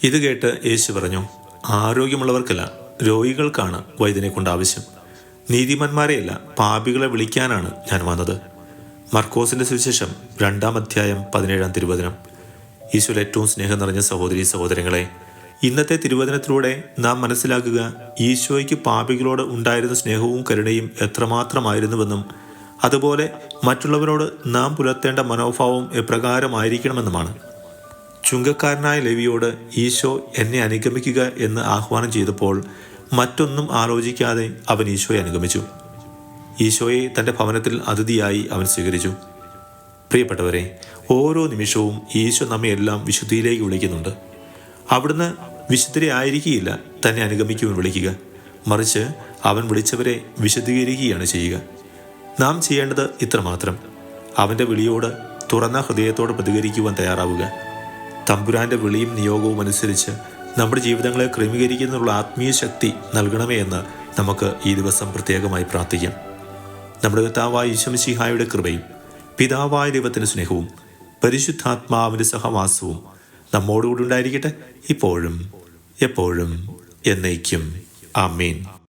ഇത് കേട്ട് യേശു പറഞ്ഞു, ആരോഗ്യമുള്ളവർക്കല്ല, രോഗികൾക്കാണ് വൈദ്യനെ കൊണ്ട് ആവശ്യം. നീതിമാന്മാരെയല്ല, പാപികളെ വിളിക്കാനാണ് ഞാൻ വന്നത്. മർക്കോസിന്റെ സുവിശേഷം 2-ാം അധ്യായം 17-ാം തിരുവചനം. ഈശോയിൽ ഏറ്റവും സ്നേഹം നിറഞ്ഞ സഹോദരീ സഹോദരങ്ങളെ, ഇന്നത്തെ തിരുവചനത്തിലൂടെ നാം മനസ്സിലാക്കുക, ഈശോയ്ക്ക് പാപികളോട് ഉണ്ടായിരുന്ന സ്നേഹവും കരുണയും എത്രമാത്രമായിരുന്നുവെന്നും അതുപോലെ മറ്റുള്ളവരോട് നാം പുലർത്തേണ്ട മനോഭാവം എപ്രകാരമായിരിക്കണമെന്നുമാണ്. ചുങ്കക്കാരനായ ലേവിയോട് ഈശോ എന്നെ അനുഗമിക്കുക എന്ന് ആഹ്വാനം ചെയ്തപ്പോൾ മറ്റൊന്നും ആലോചിക്കാതെ അവൻ ഈശോയെ അനുഗമിച്ചു. ഈശോയെ തൻ്റെ ഭവനത്തിൽ അതിഥിയായി അവൻ സ്വീകരിച്ചു. പ്രിയപ്പെട്ടവരെ, ഓരോ നിമിഷവും ഈശോ നമ്മെ എല്ലാം വിശുദ്ധിയിലേക്ക് വിളിക്കുന്നുണ്ട്. അവിടുന്ന് വിശുദ്ധരെ ആയിരിക്കുകയില്ല തന്നെ അനുഗമിക്കുവാൻ വിളിക്കുക, മറിച്ച് അവൻ വിളിച്ചവരെ വിശുദ്ധീകരിക്കുകയാണ് ചെയ്യുക. നാം ചെയ്യേണ്ടത് ഇത്രമാത്രം: അവൻ്റെ വിളിയോട് തുറന്ന ഹൃദയത്തോട് പ്രതികരിക്കുവാൻ തയ്യാറാവുക. തമ്പുരാൻ്റെ വിളിയും നിയോഗവും അനുസരിച്ച് നമ്മുടെ ജീവിതങ്ങളെ ക്രമീകരിക്കുന്നതിനുള്ള ആത്മീയ ശക്തി നൽകണമേ എന്ന് നമുക്ക് ഈ ദിവസം പ്രത്യേകമായി പ്രാർത്ഥിക്കാം. നമ്മുടെ കർത്താവായ ഈശോ മിശിഹായുടെ കൃപയും പിതാവായ ദൈവത്തിൻ്റെ സ്നേഹവും പരിശുദ്ധാത്മാവിൻ്റെ സഹവാസവും നമ്മോടുകൂടി ഉണ്ടായിരിക്കട്ടെ, ഇപ്പോഴും എപ്പോഴും എന്നേക്കും. ആമേൻ.